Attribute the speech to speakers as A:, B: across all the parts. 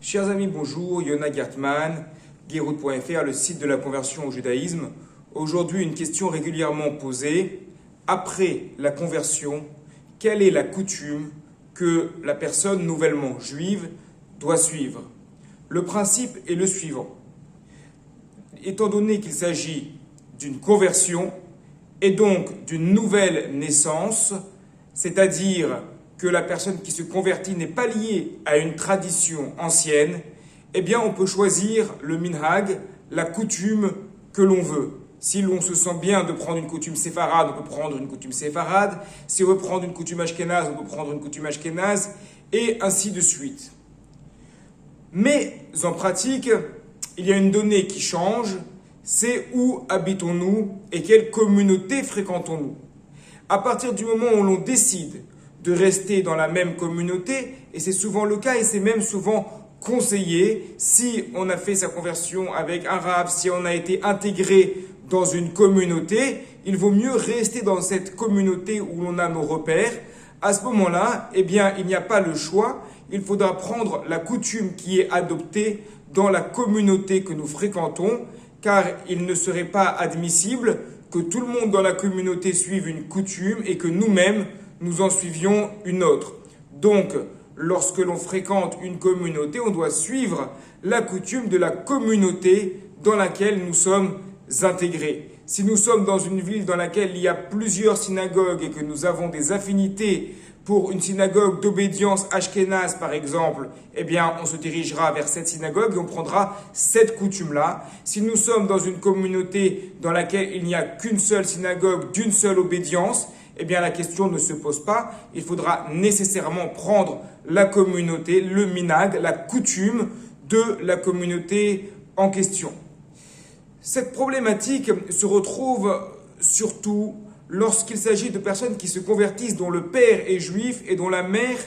A: Chers amis, bonjour, Yona Gertman, Guéroute.fr, le site de la conversion au judaïsme. Aujourd'hui, une question régulièrement posée. Après la conversion, quelle est la coutume que la personne nouvellement juive doit suivre? Le principe est le suivant. Étant donné qu'il s'agit d'une conversion et donc d'une nouvelle naissance, c'est-à-dire que la personne qui se convertit n'est pas liée à une tradition ancienne, eh bien on peut choisir le minhag, la coutume que l'on veut. Si l'on se sent bien de prendre une coutume séfarade, on peut prendre une coutume séfarade. Si on veut prendre une coutume ashkénaze, on peut prendre une coutume ashkénaze, et ainsi de suite. Mais en pratique, il y a une donnée qui change, c'est où habitons-nous et quelle communauté fréquentons-nous. À partir du moment où l'on décide de rester dans la même communauté, et c'est souvent le cas, et c'est même souvent conseillé, si on a fait sa conversion avec un rav, si on a été intégré dans une communauté, il vaut mieux rester dans cette communauté où l'on a nos repères. À ce moment-là, eh bien, il n'y a pas le choix, il faudra prendre la coutume qui est adoptée dans la communauté que nous fréquentons, car il ne serait pas admissible que tout le monde dans la communauté suive une coutume et que nous-mêmes, nous en suivions une autre. Donc, lorsque l'on fréquente une communauté, on doit suivre la coutume de la communauté dans laquelle nous sommes intégrés. Si nous sommes dans une ville dans laquelle il y a plusieurs synagogues et que nous avons des affinités pour une synagogue d'obédience ashkénaze par exemple, eh bien on se dirigera vers cette synagogue et on prendra cette coutume-là. Si nous sommes dans une communauté dans laquelle il n'y a qu'une seule synagogue, d'une seule obédience, eh bien la question ne se pose pas. Il faudra nécessairement prendre la communauté, le minhag, la coutume de la communauté en question. Cette problématique se retrouve surtout lorsqu'il s'agit de personnes qui se convertissent dont le père est juif et dont la mère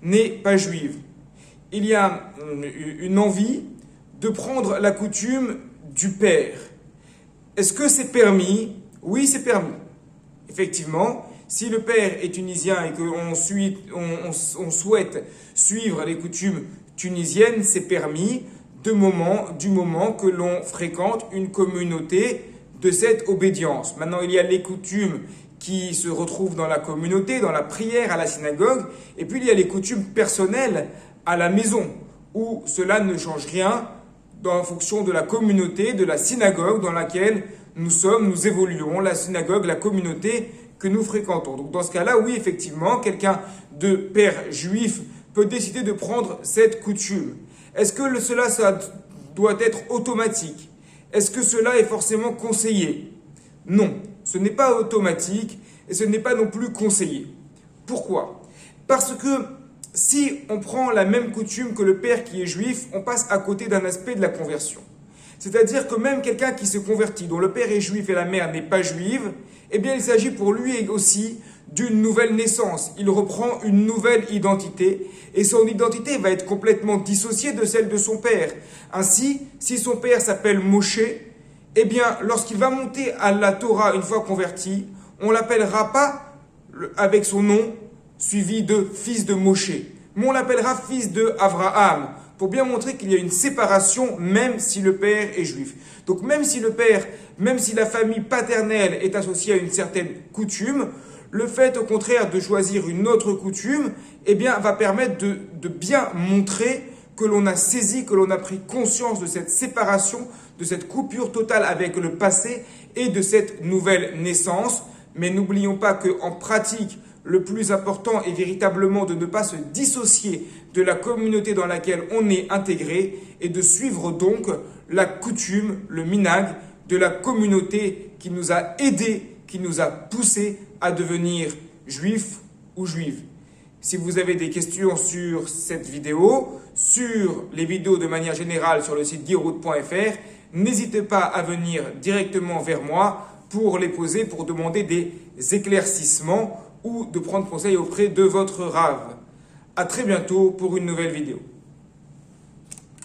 A: n'est pas juive. Il y a une envie de prendre la coutume du père. Est-ce que c'est permis? Oui, c'est permis. Effectivement, si le père est tunisien et qu'on souhaite suivre les coutumes tunisiennes, c'est permis du moment que l'on fréquente une communauté de cette obédience. Maintenant, il y a les coutumes qui se retrouvent dans la communauté, dans la prière, à la synagogue, et puis il y a les coutumes personnelles à la maison, où cela ne change rien en fonction de la communauté, de la synagogue dans laquelle nous évoluons, la synagogue, la communauté que nous fréquentons. Donc dans ce cas-là, oui, effectivement, quelqu'un de père juif peut décider de prendre cette coutume. Est-ce que cela doit être automatique? Est-ce que cela est forcément conseillé? Non, ce n'est pas automatique et ce n'est pas non plus conseillé. Pourquoi? Parce que si on prend la même coutume que le père qui est juif, on passe à côté d'un aspect de la conversion. C'est-à-dire que même quelqu'un qui se convertit, dont le père est juif et la mère n'est pas juive, eh bien il s'agit pour lui aussi d'une nouvelle naissance. Il reprend une nouvelle identité et son identité va être complètement dissociée de celle de son père. Ainsi, si son père s'appelle Moshe, eh bien lorsqu'il va monter à la Torah une fois converti, on ne l'appellera pas avec son nom suivi de fils de Moshe, mais on l'appellera fils de Abraham, pour bien montrer qu'il y a une séparation même si le père est juif. Donc même si la famille paternelle est associée à une certaine coutume, le fait au contraire de choisir une autre coutume, eh bien, va permettre de bien montrer que l'on a saisi, que l'on a pris conscience de cette séparation, de cette coupure totale avec le passé et de cette nouvelle naissance. Mais n'oublions pas qu'en pratique, le plus important est véritablement de ne pas se dissocier de la communauté dans laquelle on est intégré et de suivre donc la coutume, le minhag de la communauté qui nous a aidés, qui nous a poussés à devenir juifs ou juives. Si vous avez des questions sur cette vidéo, sur les vidéos de manière générale sur le site guéroute.fr, n'hésitez pas à venir directement vers moi pour les poser, pour demander des éclaircissements ou de prendre conseil auprès de votre rave. À très bientôt pour une nouvelle vidéo.